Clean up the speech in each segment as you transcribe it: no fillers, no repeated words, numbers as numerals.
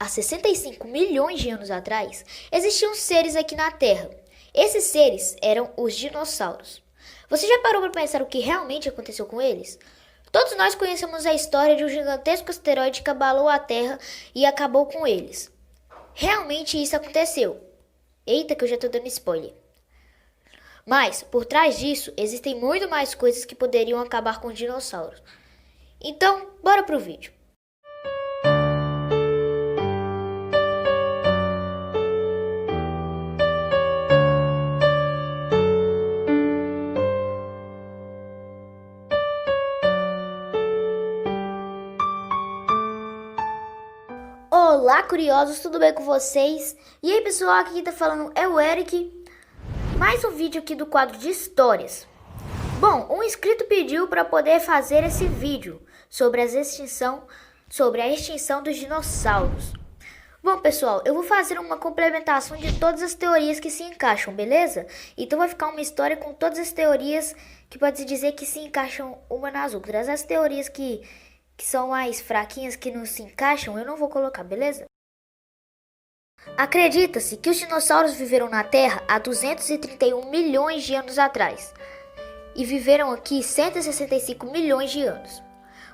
há 65 milhões de anos atrás, existiam seres aqui na Terra. Esses seres eram os dinossauros. Você já parou para pensar o que realmente aconteceu com eles? Todos nós conhecemos a história de um gigantesco asteroide que abalou a Terra e acabou com eles. Realmente isso aconteceu. Eita, que eu já tô dando spoiler. Mas, por trás disso, existem muito mais coisas que poderiam acabar com os dinossauros. Então, bora pro vídeo. Olá, curiosos, tudo bem com vocês? E aí, pessoal, aqui quem tá falando é o Eric. Mais um vídeo aqui do quadro de histórias. Bom, um inscrito pediu para poder fazer esse vídeo sobre a extinção dos dinossauros. Bom, pessoal, eu vou fazer uma complementação de todas as teorias que se encaixam, beleza? Então vai ficar uma história com todas as teorias que pode-se dizer que se encaixam uma nas outras. As teorias que são mais fraquinhas, que não se encaixam, eu não vou colocar, beleza? Acredita-se que os dinossauros viveram na Terra há 231 milhões de anos atrás e viveram aqui 165 milhões de anos.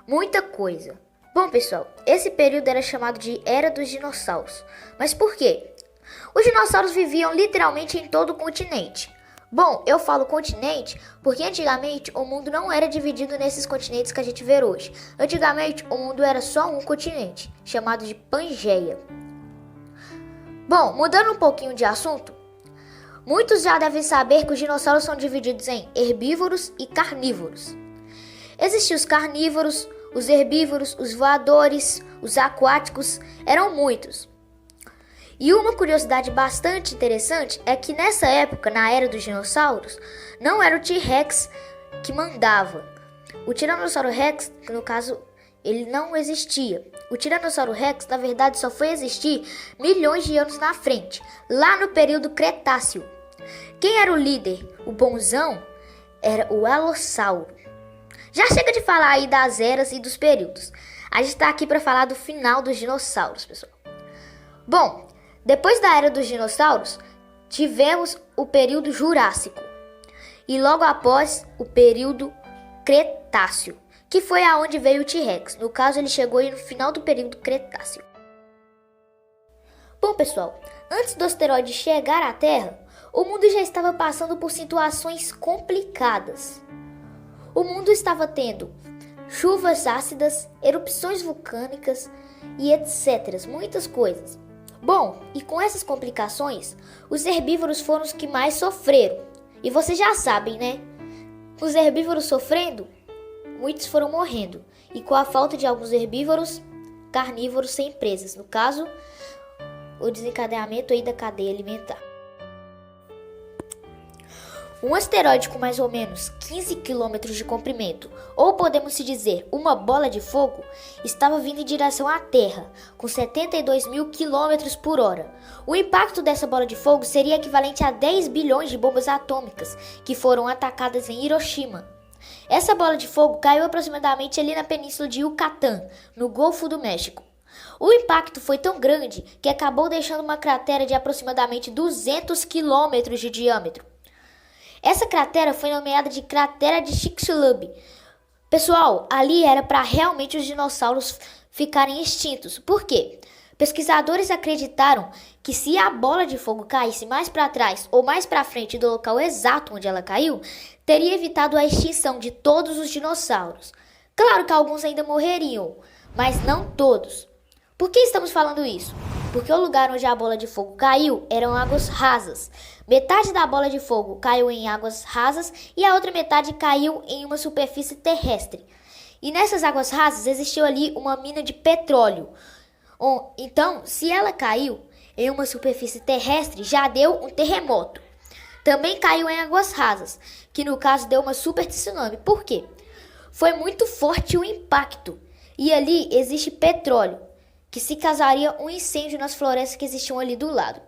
Muita coisa. Bom, pessoal, esse período era chamado de Era dos Dinossauros. Mas por quê? Os dinossauros viviam literalmente em todo o continente. Bom, eu falo continente porque antigamente o mundo não era dividido nesses continentes que a gente vê hoje. Antigamente o mundo era só um continente, chamado de Pangeia. Bom, mudando um pouquinho de assunto, muitos já devem saber que os dinossauros são divididos em herbívoros e carnívoros. Existiam os carnívoros, os herbívoros, os voadores, os aquáticos, eram muitos. E uma curiosidade bastante interessante é que nessa época, na era dos dinossauros, não era o T-Rex que mandava. O Tiranossauro Rex, no caso, ele não existia. O Tiranossauro Rex, na verdade, só foi existir milhões de anos na frente, lá no período Cretáceo. Quem era o líder, o bonzão, era o Alossauro. Já chega de falar aí das eras e dos períodos. A gente está aqui para falar do final dos dinossauros, pessoal. Bom, depois da era dos dinossauros, tivemos o período Jurássico e logo após o período Cretáceo, que foi aonde veio o T-Rex. No caso, ele chegou aí no final do período Cretáceo. Bom, pessoal, antes do asteroide chegar à Terra, o mundo já estava passando por situações complicadas. O mundo estava tendo chuvas ácidas, erupções vulcânicas e etc. Muitas coisas. Bom, e com essas complicações, os herbívoros foram os que mais sofreram. E vocês já sabem, né? Os herbívoros sofrendo, muitos foram morrendo. E com a falta de alguns herbívoros, carnívoros sem presas. No caso, o desencadeamento aí da cadeia alimentar. Um asteroide com mais ou menos 15 km de comprimento, ou podemos dizer uma bola de fogo, estava vindo em direção à Terra, com 72 mil km por hora. O impacto dessa bola de fogo seria equivalente a 10 bilhões de bombas atômicas que foram atacadas em Hiroshima. Essa bola de fogo caiu aproximadamente ali na península de Yucatán, no Golfo do México. O impacto foi tão grande que acabou deixando uma cratera de aproximadamente 200 km de diâmetro. Essa cratera foi nomeada de Cratera de Chicxulub. Pessoal, ali era para realmente os dinossauros ficarem extintos. Por quê? Pesquisadores acreditaram que se a bola de fogo caísse mais para trás ou mais para frente do local exato onde ela caiu, teria evitado a extinção de todos os dinossauros. Claro que alguns ainda morreriam, mas não todos. Por que estamos falando isso? Porque o lugar onde a bola de fogo caiu eram águas rasas. Metade da bola de fogo caiu em águas rasas e a outra metade caiu em uma superfície terrestre. E nessas águas rasas existiu ali uma mina de petróleo. Então, se ela caiu em uma superfície terrestre, já deu um terremoto. Também caiu em águas rasas, que no caso deu uma super tsunami. Por quê? Foi muito forte o impacto. E ali existe petróleo, que se causaria um incêndio nas florestas que existiam ali do lado.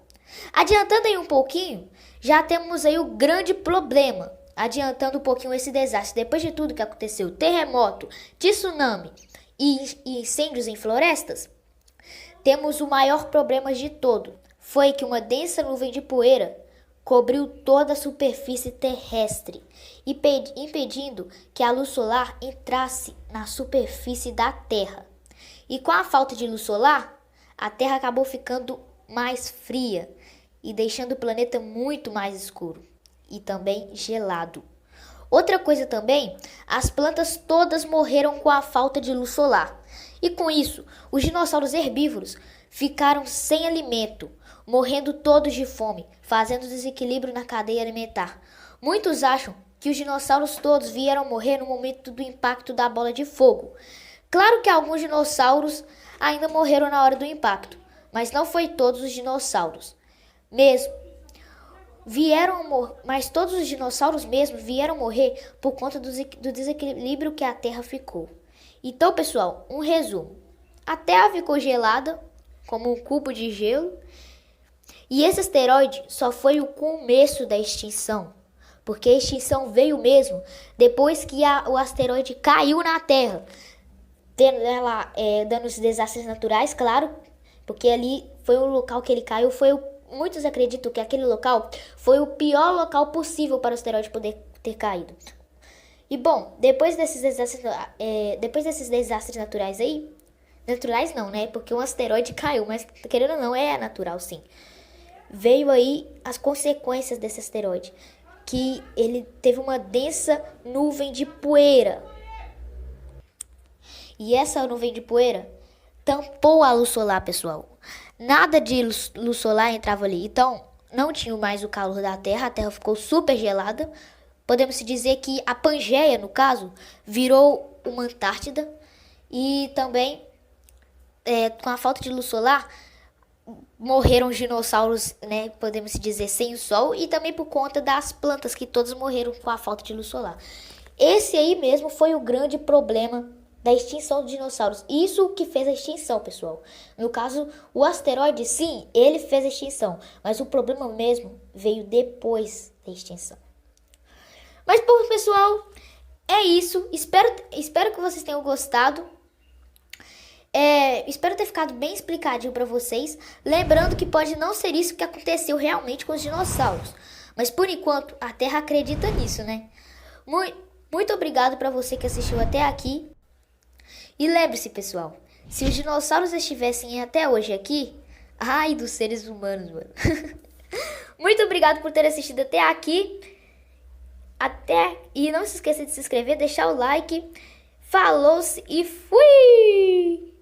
Adiantando aí um pouquinho, já temos aí o grande problema. Adiantando um pouquinho esse desastre, depois de tudo que aconteceu, terremoto, tsunami e incêndios em florestas, temos o maior problema de todo. Foi que uma densa nuvem de poeira cobriu toda a superfície terrestre, impedindo que a luz solar entrasse na superfície da Terra. E com a falta de luz solar, a Terra acabou ficando mais fria e deixando o planeta muito mais escuro e também gelado. Outra coisa também, as plantas todas morreram com a falta de luz solar. E com isso, os dinossauros herbívoros ficaram sem alimento, morrendo todos de fome, fazendo desequilíbrio na cadeia alimentar. Muitos acham que os dinossauros todos vieram morrer no momento do impacto da bola de fogo. Claro que alguns dinossauros ainda morreram na hora do impacto, mas não foi todos os dinossauros. Mas todos os dinossauros mesmo vieram morrer por conta do desequilíbrio que a Terra ficou. Então, pessoal, um resumo. A Terra ficou gelada, como um cubo de gelo, e esse asteroide só foi o começo da extinção, porque a extinção veio mesmo depois que o asteroide caiu na Terra, dando os desastres naturais, claro, porque ali foi o local que ele caiu, muitos acreditam que aquele local foi o pior local possível para o asteroide poder ter caído. E bom, depois desses desastres naturais aí, naturais não, né? Porque um asteroide caiu, mas querendo ou não, é natural sim. Veio aí as consequências desse asteroide, que ele teve uma densa nuvem de poeira. E essa nuvem de poeira tampou a luz solar, pessoal. Nada de luz solar entrava ali. Então, não tinha mais o calor da Terra. A Terra ficou super gelada. Podemos dizer que a Pangeia, no caso, virou uma Antártida. E também, com a falta de luz solar, morreram os dinossauros, né? Podemos dizer, sem o sol. E também por conta das plantas, que todas morreram com a falta de luz solar. Esse aí mesmo foi o grande problema da extinção dos dinossauros. Isso que fez a extinção, pessoal. No caso, o asteroide, sim, ele fez a extinção. Mas o problema mesmo veio depois da extinção. Mas, bom, pessoal, é isso. Espero que vocês tenham gostado. Espero ter ficado bem explicadinho para vocês. Lembrando que pode não ser isso que aconteceu realmente com os dinossauros. Mas, por enquanto, a Terra acredita nisso, né? Muito obrigado para você que assistiu até aqui. E lembre-se, pessoal, se os dinossauros estivessem até hoje aqui, ai dos seres humanos, mano. Muito obrigado por ter assistido até aqui. E não se esqueça de se inscrever, deixar o like. Falou-se e fui!